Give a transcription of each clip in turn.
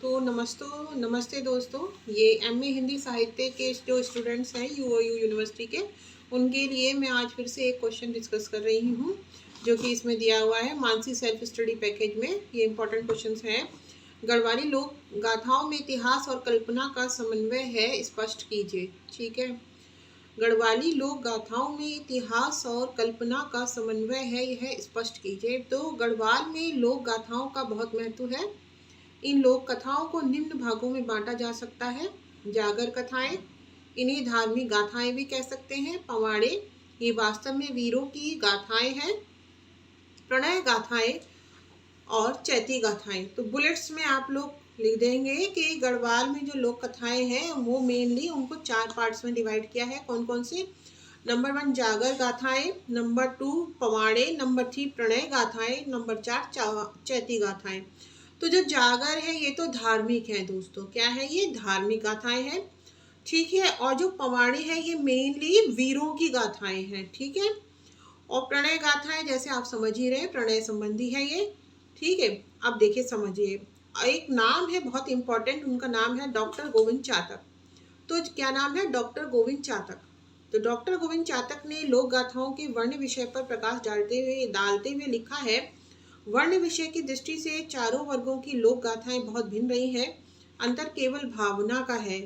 तो नमस्ते दोस्तों। ये एमए हिंदी साहित्य के जो स्टूडेंट्स हैं यूओयू यूनिवर्सिटी के, उनके लिए मैं आज फिर से एक क्वेश्चन डिस्कस कर रही हूँ जो कि इसमें दिया हुआ है मानसी सेल्फ स्टडी पैकेज में। ये इंपॉर्टेंट क्वेश्चंस हैं। गढ़वाली लोक गाथाओं में इतिहास और कल्पना का समन्वय है, स्पष्ट कीजिए। ठीक है, गढ़वाली लोक गाथाओं में इतिहास और कल्पना का समन्वय है, यह स्पष्ट कीजिए। तो गढ़वाल में लोक गाथाओं का बहुत महत्व है। इन लोक कथाओं को निम्न भागों में बांटा जा सकता है। जागर कथाएं, इन्हें धार्मिक गाथाएं भी कह सकते हैं। पवाड़े, ये वास्तव में वीरों की गाथाएं हैं। प्रणय गाथाएं और चैती गाथाएं। तो बुलेट्स में आप लोग लिख देंगे कि गढ़वाल में जो लोक कथाएं हैं वो मेनली उनको 4 पार्ट्स में डिवाइड किया है। कौन कौन से? नंबर 1 जागर गाथाएं, नंबर 2 पवाड़े, नंबर 3 प्रणय गाथाएं, नंबर 4 चैती गाथाएं। तो जो जागर है ये तो धार्मिक है दोस्तों। क्या है? ये धार्मिक गाथाएं हैं। ठीक है। और जो पवाड़े है ये मेनली वीरों की गाथाएं हैं। ठीक है। और प्रणय गाथाएं जैसे आप समझ ही रहे, प्रणय संबंधी है ये। ठीक है। अब देखिए, समझिए, एक नाम है बहुत इंपॉर्टेंट, उनका नाम है डॉक्टर गोविंद चातक। तो क्या नाम है? डॉक्टर गोविंद चातक। तो डॉक्टर गोविंद चातक ने लोक गाथाओं के वर्ण विषय पर प्रकाश डालते हुए लिखा है, वर्ण विषय की दृष्टि से चारों वर्गों की लोक गाथाएं बहुत भिन्न रही हैं। अंतर केवल भावना का है।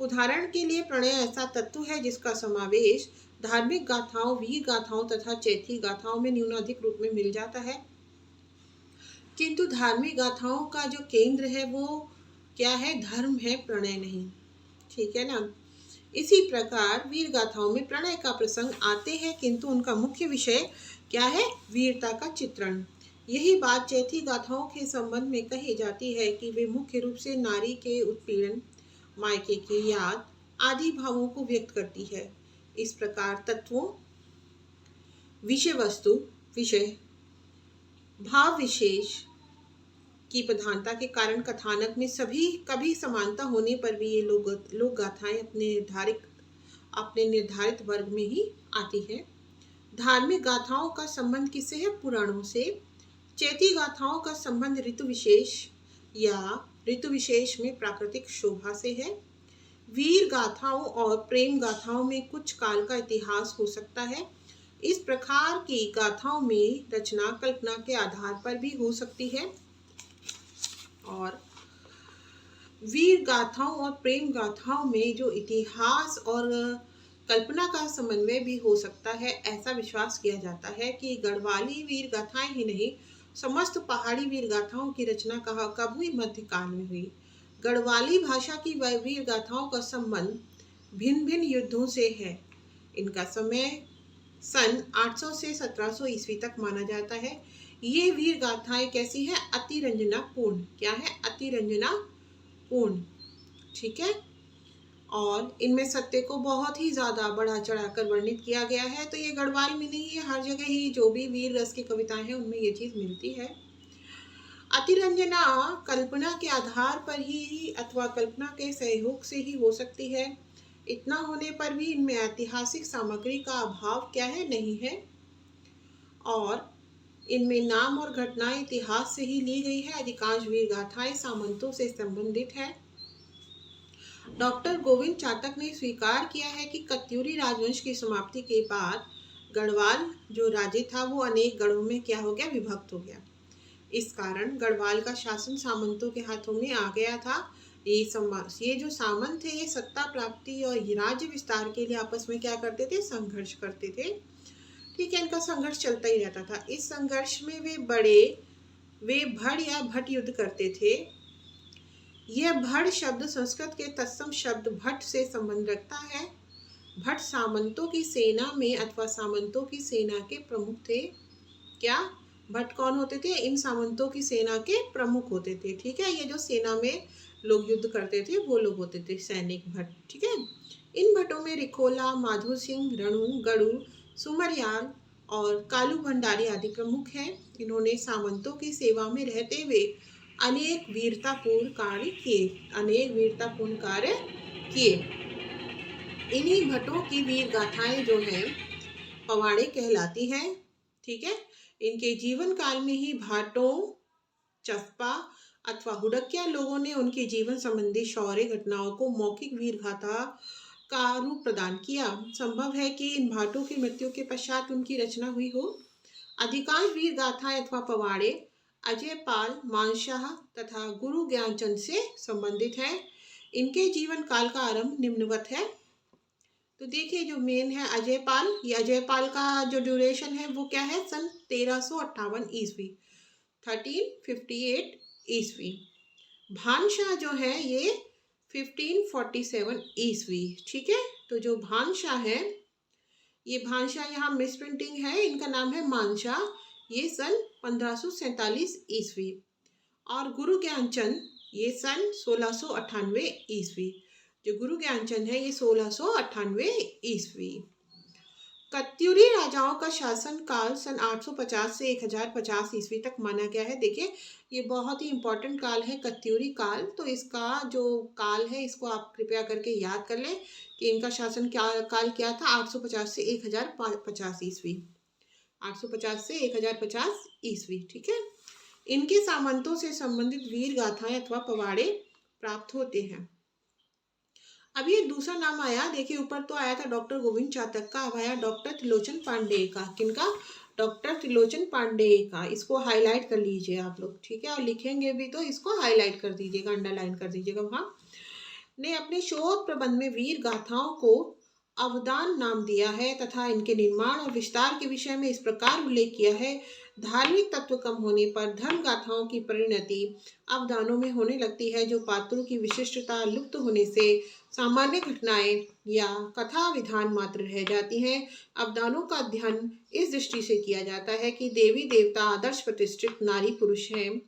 उदाहरण के लिए प्रणय ऐसा तत्व है जिसका समावेश धार्मिक गाथाओं, वीर गाथाओं तथा चैती गाथाओं में न्यूनाधिक रूप में मिल जाता है, किंतु धार्मिक गाथाओं का जो केंद्र है वो क्या है? धर्म है, प्रणय नहीं। ठीक है ना। इसी प्रकार वीर गाथाओं में प्रणय का प्रसंग आते हैं, किंतु उनका मुख्य विषय क्या है? वीरता का चित्रण। यही बात चैती गाथाओं के संबंध में कही जाती है कि वे मुख्य रूप से नारी के उत्पीड़न, मायके की याद आदि भावों को व्यक्त करती है। इस प्रकार तत्वों, विषय वस्तु, विषय भाव विशेष की प्रधानता के कारण कथानक में सभी कभी समानता होने पर भी ये लोक गाथाएं अपने निर्धारित वर्ग में ही आती है। धार्मिक गाथाओं का संबंध किससे है? पुराणों से। चैती गाथाओं का संबंध ऋतु विशेष में प्राकृतिक शोभा से है। वीर गाथाओं और प्रेम गाथाओं में कुछ काल का इतिहास हो सकता है। इस प्रकार की गाथाओं में रचना कल्पना के आधार पर भी हो सकती है और वीर गाथाओं और प्रेम गाथाओं में जो इतिहास और कल्पना का समन्वय भी हो सकता है। ऐसा विश्वास किया जाता है कि गढ़वाली वीर गाथाएं ही नहीं, समस्त पहाड़ी वीर गाथाओं की रचना कब हुई? मध्यकाल में हुई। गढ़वाली भाषा की वीर गाथाओं का संबंध भिन्न भिन्न युद्धों से है। इनका समय सन 800 से 1700 ईस्वी तक माना जाता है। ये वीर गाथाएं कैसी है? अतिरंजना पूर्ण। क्या है? अतिरंजना पूर्ण। ठीक है। और इनमें सत्य को बहुत ही ज्यादा बढ़ा चढ़ाकर वर्णित किया गया है। तो ये गढ़वाल में नहीं है, हर जगह ही जो भी वीर रस की कविताएं हैं उनमें ये चीज मिलती है। अतिरंजना कल्पना के आधार पर ही अथवा कल्पना के सहयोग से ही हो सकती है। इतना होने पर भी इनमें ऐतिहासिक सामग्री का अभाव क्या है? नहीं है। और इनमें नाम और घटनाएं इतिहास से ही ली गई है। अधिकांश वीर गाथाएं सामंतों से संबंधित है। डॉक्टर गोविंद चातक ने स्वीकार किया है कि कत्यूरी राजवंश की समाप्ति के बाद गढ़वाल जो राज्य था वो अनेक गढ़ों में क्या हो गया? विभक्त हो गया। इस कारण गढ़वाल का शासन सामंतों के हाथों में आ गया था। ये जो सामंत थे ये सत्ता प्राप्ति और राज्य विस्तार के लिए आपस में क्या करते थे? संघर्ष करते थे। ठीक है। इनका संघर्ष चलता ही रहता था। इस संघर्ष में वे भड़ या भट युद्ध करते थे। यह भड़ शब्द संस्कृत के तत्सम शब्द भट्ट से संबंध रखता है। भट्ट सामंतों की सेना में अथवा सामंतों की सेना के प्रमुख थे। क्या? भट्ट कौन होते थे? इन सामंतों की सेना के प्रमुख होते थे। ठीक है। ये जो सेना में लोग युद्ध करते थे वो लोग होते थे सैनिक भट्ट। ठीक है। इन भट्टों में रिखोला, माधो सिंह, रणु, गड़ू, सुमरयाल और कालू भंडारी आदि प्रमुख हैं। इन्होंने सामंतों की सेवा में रहते हुए अनेक वीरतापूर्ण कार्य किए। इन्हीं भट्टों की वीर गाथाएं जो हैं पवाड़े कहलाती हैं। ठीक है। इनके जीवन काल में ही भाटों, चफ्पा, अथवा हुड़किया लोगों ने उनके जीवन संबंधी शौर्य घटनाओं को मौखिक वीर गाथा का रूप प्रदान किया। संभव है कि इन भाटों की मृत्यु के पश्चात उनकी रचना हुई हो। अधिकांश वीर गाथाएं अथवा पवाड़े अजय पाल, मानशाह तथा गुरु ज्ञानचंद से संबंधित है। इनके जीवन काल का आरंभ निम्नवत है। तो देखिए, जो मेन है अजय पाल, ये अजय पाल का जो ड्यूरेशन है वो क्या है, सन 1358 ईस्वी, 1358 ईस्वी। भानशाह जो है ये 1547 ईस्वी। ठीक है, तो जो भानशाह है, ये भानशाह, यहाँ मिस प्रिंटिंग है, इनका नाम है मानशाह, ये सन 1547 ईस्वी। और गुरु ज्ञानचंद ये सन 1698 ईस्वी। जो गुरु ज्ञानचंद है ये 1698 ईस्वी। कत्यूरी राजाओं का शासन काल सन 850 से 1050 ईस्वी तक माना गया है। देखिए, ये बहुत ही इंपॉर्टेंट काल है कत्यूरी काल। तो इसका जो काल है इसको आप कृपया करके याद कर लें कि इनका शासन काल क्या था, 850 से 1050 ईस्वी, 850 से 1050 ईस्वी। ठीक है, इनके सामंतों से संबंधित वीर गाथाएं अथवा पवाड़े प्राप्त होते हैं। अब ये दूसरा नाम आया, देखिए ऊपर तो आया था डॉक्टर गोविंद चातक का, अब आया डॉक्टर त्रिलोचन पांडेय का। किनका? डॉक्टर त्रिलोचन पांडेय का। इसको हाईलाइट कर लीजिए आप लोग, ठीक है, और लिखेंगे भी तो इसको हाईलाइट कर दीजिएगा, अंडरलाइन कर दीजिएगा। वहाँ ने अपने शोध प्रबंध में वीर गाथाओं को अवदान नाम दिया है तथा इनके निर्माण और विस्तार के विषय में इस प्रकार उल्लेख किया है। धार्मिक तत्व कम होने पर धर्म गाथाओं की परिणति अवदानों में होने लगती है, जो पात्रों की विशिष्टता लुप्त होने से सामान्य घटनाएं या कथा विधान मात्र रह जाती हैं। अवदानों का अध्ययन इस दृष्टि से किया जाता है कि देवी देवता आदर्श प्रतिष्ठित नारी पुरुष हैं।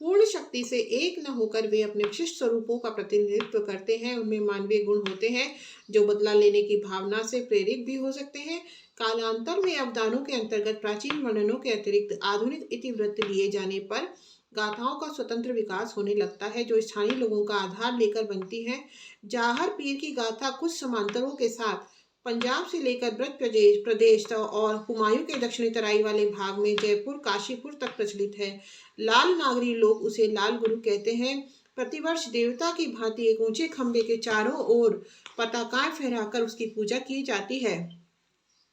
पूर्ण शक्ति से एक न होकर वे अपने विशिष्ट स्वरूपों का प्रतिनिधित्व करते हैं। उनमें मानवीय गुण होते हैं जो बदला लेने की भावना से प्रेरित भी हो सकते हैं। कालांतर में अवदानों के अंतर्गत प्राचीन वर्णनों के अतिरिक्त आधुनिक इतिवृत्त लिए जाने पर गाथाओं का स्वतंत्र विकास होने लगता है, जो स्थानीय लोगों का आधार लेकर बनती है। जाहर पीर की गाथा कुछ समांतरों के साथ पंजाब से लेकर ब्रज प्रदेश और हुमायूं के दक्षिणी तराई वाले भाग में जयपुर काशीपुर तक प्रचलित है। लाल नागरी लोग उसे लाल गुरु कहते हैं। प्रतिवर्ष देवता की भांति एक ऊंचे खंबे के चारों ओर पताकाएं फहराकर उसकी पूजा की जाती है।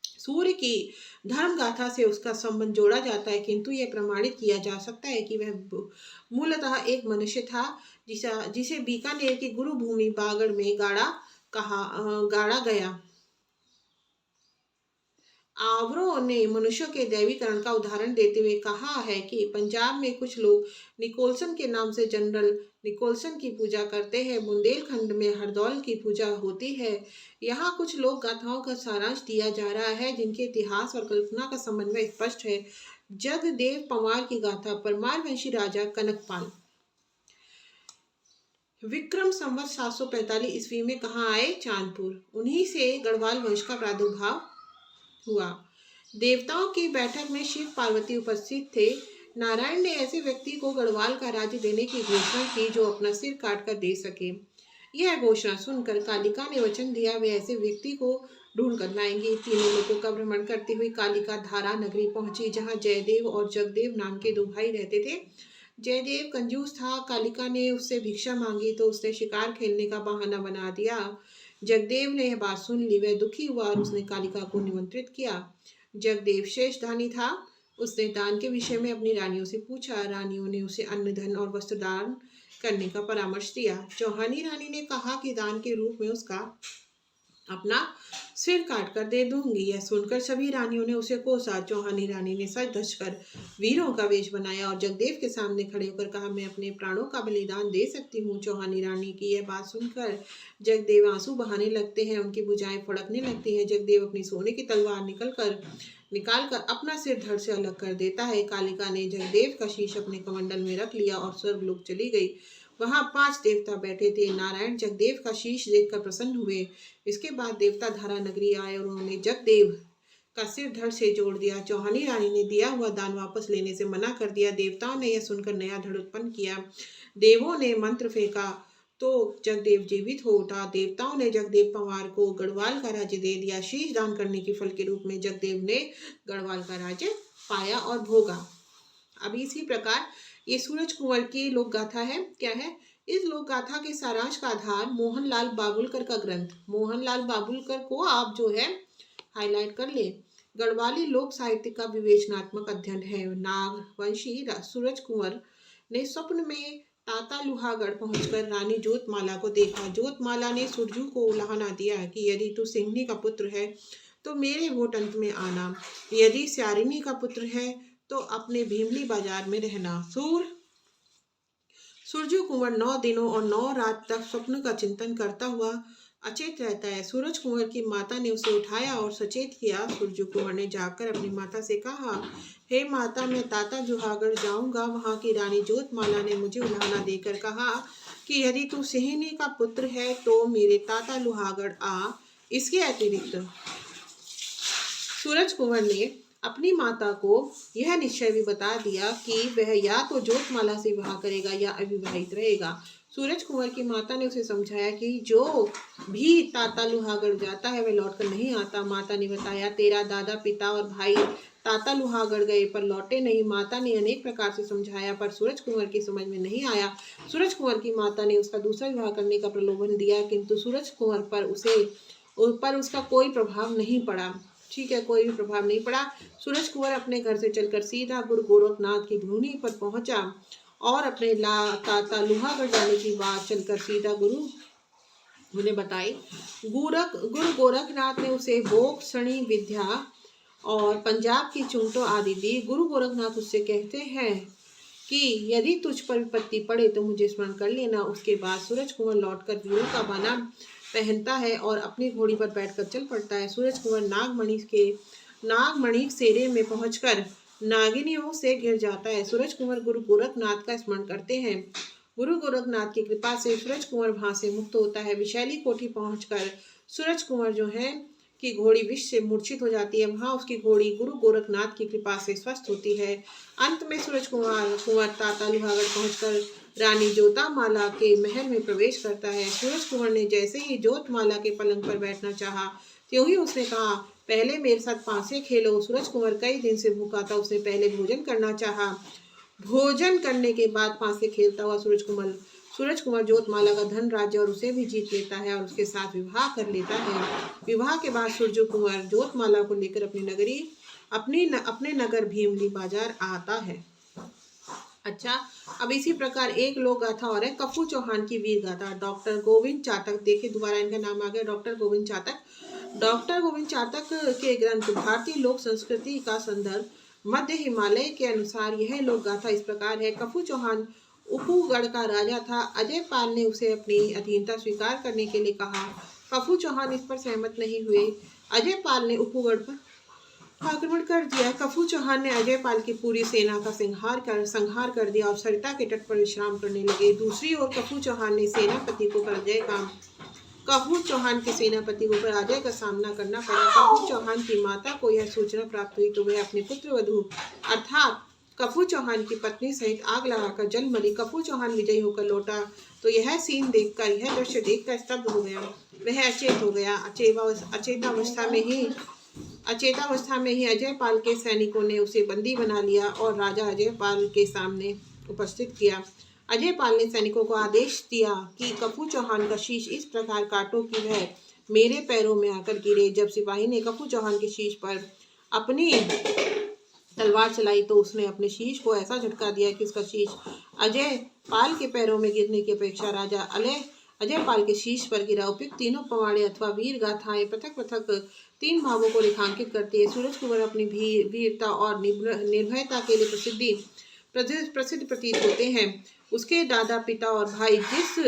सूर्य की धर्म गाथा से उसका संबंध जोड़ा जाता है, किंतु यह प्रमाणित किया जा सकता है कि वह मूलतः एक मनुष्य था जिसे बीकानेर की गुरु भूमि बागड़ में गाड़ा गया। आवरों ने मनुष्यों के दैवीकरण का उदाहरण देते हुए कहा है कि पंजाब में कुछ लोग निकोलसन के नाम से जनरल निकोलसन की पूजा करते हैं। बुंदेलखंड में हरदौल की पूजा होती है। यहाँ कुछ लोक गाथाओं का सारांश दिया जा रहा है जिनके इतिहास और कल्पना का समन्वय स्पष्ट है। जगदेव पंवार की गाथा। परमार वंशी राजा कनकपाल विक्रम संवत 745 ईस्वी में कहाँ आए? चांदपुर। उन्हीं से गढ़वाल वंश का प्रादुर्भाव हुआ। देवताओं की बैठक में शिव पार्वती उपस्थित थे। नारायण ने ऐसे व्यक्ति को गढ़वाल का राज्य देने की घोषणा की जो अपना सिर काट कर दे सके। यह घोषणा सुनकर कालिका ने वचन दिया वे ऐसे व्यक्ति को ढूंढ कर लाएंगी। तीनों लोगों का भ्रमण करती हुई कालिका धारा नगरी पहुंची, जहां जयदेव और जगदेव नाम के दो भाई रहते थे। जयदेव कंजूस था। कालिका ने उससे भिक्षा मांगी तो उसने शिकार खेलने का बहाना बना दिया। जगदेव ने यह बात सुन ली। वह दुखी हुआ और उसने कालिका को निमंत्रित किया। जगदेव शेषधानी था। उसने दान के विषय में अपनी रानियों से पूछा। रानियों ने उसे अन्न धन और वस्त्र दान करने का परामर्श दिया। चौहानी रानी ने कहा कि दान के रूप में उसका अपना सिर काट कर दे दूंगी। यह सुनकर सभी रानियों ने उसे कोसा। चौहानी रानी ने सज धज कर वीरों का वेश बनाया और जगदेव के सामने खड़े होकर कहा, मैं अपने प्राणों का बलिदान दे सकती हूँ। चौहानी रानी की यह बात सुनकर जगदेव आंसू बहाने लगते हैं। उनकी भुजाएं फड़कने लगती हैं। जगदेव अपनी सोने की तलवार निकाल कर अपना सिर धड़ से अलग कर देता है। कालिका ने जगदेव का शीश अपने कमंडल में रख लिया और स्वर्गलोक चली गई। वहां 5 देवता बैठे थे। नारायण जगदेव का शीश देखकर प्रसन्न हुए। इसके बाद देवता धारा नगरी आए और उन्होंने जगदेव का सिर धड़ से जोड़ दिया। चौहानी रानी ने दिया हुआ दान वापस लेने से मना कर दिया। देवताओं ने यह सुनकर नया धड़ उत्पन्न किया। देवों ने मंत्र फेंका तो जगदेव जीवित हो उठा। देवताओं ने जगदेव पंवार को गढ़वाल का राज्य दे दिया। शीश दान करने के फल के रूप में जगदेव ने गढ़वाल का राज्य पाया और भोगा। अब इसी प्रकार ये सूरज कुंवर की लोक गाथा है। क्या है? इस लोक गाथा के सारांश का आधार मोहनलाल बाबुलकर का ग्रंथ, मोहनलाल बाबुलकर को आप जो है हाईलाइट कर ले, गढ़वाली लोक साहित्य का विवेचनात्मक अध्ययन है। नागवंशी सूरज कुंवर ने स्वप्न में ताता लुहागढ़ पहुंचकर रानी जोतमाला को देखा। जोतमाला ने सुरजू को उलाहना दिया कि यदि तू सिंहनी का पुत्र है तो मेरे वोट अंत में आना, यदि स्यारिनी का पुत्र है तो अपने भीमली बाजार में रहना। सूरजू कुंवर 9 दिनों और 9 रात तक स्वप्न का चिंतन करता हुआ अचेत रहता है। सूरज कुंवर की माता ने उसे उठाया और सचेत किया। सूरज कुंवर ने जाकर अपनी माता से कहा, हे माता, मैं ताता जुहागढ़ जाऊंगा। वहां की रानी जोतमाला ने मुझे उलाहना देकर कहा कि यदि तू सिंहनी का पुत्र है तो मेरे ताता लुहागढ़ आ। इसके अतिरिक्त सूरज कुंवर ने अपनी माता को यह निश्चय भी बता दिया कि वह या तो जोतमाला से विवाह करेगा या अविवाहित रहेगा। सूरज कुंवर की माता ने उसे समझाया कि जो भी ताता लुहागढ़ जाता है वह लौटकर नहीं आता। माता ने बताया, तेरा दादा, पिता और भाई ताता लुहागढ़ गए पर लौटे नहीं। माता ने अनेक प्रकार से समझाया पर सूरज कुंवर की समझ में नहीं आया। सूरज कुंवर की माता ने उसका दूसरा विवाह करने का प्रलोभन दिया, किंतु सूरज कुंवर पर उसका कोई प्रभाव नहीं पड़ा। ठीक है, कोई भी प्रभाव नहीं पड़ा। सूरज कुंवर अपने घर से चलकर सीधा गुरु गोरखनाथ की भूमि पर पहुंचा और अपने ताता लुहागढ़ जाने की बात चलकर सीधा गुरु उन्हें बताई। गुरु गोरखनाथ ने उसे भोग, शनि विद्या और पंजाब की चुंटो आदि दी। गुरु गोरखनाथ उससे कहते हैं कि यदि तुझ पर विपत्ति पड़े तो मुझे स्मरण कर लेना। उसके बाद सूरज कुंवर लौटकर वीरों का बना पहनता है और अपनी घोड़ी पर बैठकर चल पड़ता है। सूरज कुंवर नागमणि सेरे में पहुंचकर नागिनियों से घिर जाता है। सूरज कुंवर गुरु गोरखनाथ का स्मरण करते हैं। गुरु गोरखनाथ की कृपा से सूरज कुंवर वहां से मुक्त होता है। विशाली कोठी पहुंचकर सूरज कुंवर जो है की घोड़ी विष से मूर्छित हो जाती है। वहां उसकी घोड़ी गुरु गोरखनाथ की कृपा से स्वस्थ होती है। अंत में सूरज कुंवर ताता लुहागढ़ पहुंचकर रानी जोतामाला के महल में प्रवेश करता है। सूरज कुंवर ने जैसे ही जोतमाला के पलंग पर बैठना चाहा, त्यों ही उसने कहा, पहले मेरे साथ पांसे खेलो। सूरज कुंवर कई दिन से भूखा था, उसने पहले भोजन करना चाहा। भोजन करने के बाद पांसे खेलता हुआ सूरज कुंवर जोतमाला का धन, राज्य और उसे भी जीत लेता है और उसके साथ विवाह कर लेता है। विवाह के बाद सूरज कुंवर जोतमाला को लेकर अपने नगर भीमली बाजार आता है। अच्छा, अब इसी प्रकार एक लोक गाथा और है, कफू चौहान की वीर गाथा। डॉक्टर गोविंद चातक, देखिए दोबारा इनका नाम आ गया, डॉक्टर गोविंद चातक। डॉक्टर गोविंद चातक के ग्रंथ भारतीय लोक संस्कृति का संदर्भ मध्य हिमालय के अनुसार यह लोक गाथा इस प्रकार है। कफू चौहान उपगढ़ का राजा था। अजय पाल ने उसे अपनी अधीनता स्वीकार करने के लिए कहा। कफू चौहान इस पर सहमत नहीं हुए। अजय पाल ने उपगढ़ पर आक्रमण कर दिया। कफू चौहान ने अजय पाल की पूरी सेना का संहार कर दिया और सरिता के तट पर विश्राम करने लगे। दूसरी ओर कफू चौहान के सेनापति को पराजय का सामना करना पड़ा। कफू चौहान की माता को यह सूचना प्राप्त हुई तो वह अपने पुत्र वधू अर्थात कफू चौहान की पत्नी सहित आग लगाकर जल मरी। कफू चौहान विजयी होकर लौटा तो यह दृश्य देखकर स्तब्ध हो गया। वह अचेत हो गया। अचेतावस्था में ही अजय पाल के सैनिकों ने उसे बंदी बना लिया और राजा अजय पाल के सामने उपस्थित किया। अजय पाल ने सैनिकों को आदेश दिया कि कफू चौहान का शीश इस प्रकार काटो कि वह मेरे पैरों में आकर गिरे। जब सिपाही ने कफू चौहान के शीश पर अपनी तलवार चलाई तो उसने अपने शीश को ऐसा झटका दिया कि उसका शीश अजय पाल के पैरों में गिरने की अपेक्षा राजा अजय पाल के शीश पर गिरा। उपयुक्त तीनों पवाड़े अथवा वीर गाथाएं पृथक पृथक 3 भावों को रेखांकित करती है। सूरज कुंवर अपनी वीरता और निर्भयता के लिए प्रसिद्ध प्रतीत होते हैं। उसके दादा, पिता और भाई जिस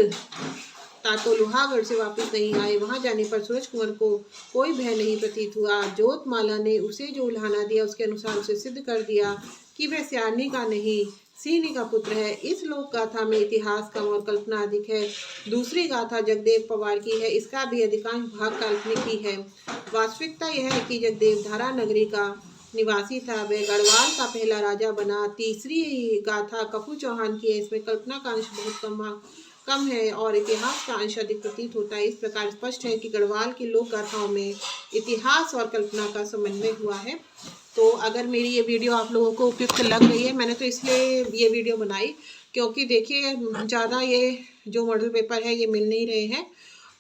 तातो लुहागढ़ से वापस नहीं आए, वहां जाने पर सूरज कुंवर को कोई भय नहीं प्रतीत हुआ। जोतमाला ने उसे जो उल्हाना दिया उसके अनुसार उसे सिद्ध कर दिया कि वह स्यारनी का नहीं सिंहनी का पुत्र है। इस लोक गाथा में इतिहास कम और कल्पना अधिक है। दूसरी गाथा जगदेव पवार की है, इसका भी अधिकांश भाग काल्पनिक ही है। वास्तविकता यह है कि जगदेव धारा नगरी का निवासी था, वह गढ़वाल का पहला राजा बना। तीसरी गाथा कफू चौहान की है, इसमें कल्पना का अंश बहुत कम है और इतिहास का अंश अधिक प्रतीत होता है। इस प्रकार स्पष्ट है कि गढ़वाल की लोक गाथाओं में इतिहास और कल्पना का समन्वय हुआ है। तो अगर मेरी ये वीडियो आप लोगों को उपयुक्त लग रही है, मैंने तो इसलिए ये वीडियो बनाई क्योंकि देखिए ज़्यादा ये जो मॉडल पेपर है ये मिल नहीं रहे हैं,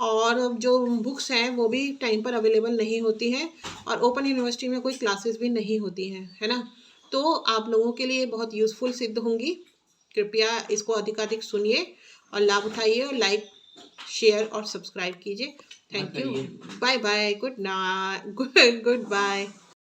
और जो बुक्स हैं वो भी टाइम पर अवेलेबल नहीं होती हैं, और ओपन यूनिवर्सिटी में कोई क्लासेस भी नहीं होती हैं, है ना। तो आप लोगों के लिए बहुत यूज़फुल सिद्ध होंगी। कृपया इसको अधिकाधिक सुनिए और लाभ उठाइए, और लाइक, शेयर और सब्सक्राइब कीजिए। Thank you. Bye bye. Good night. Good bye.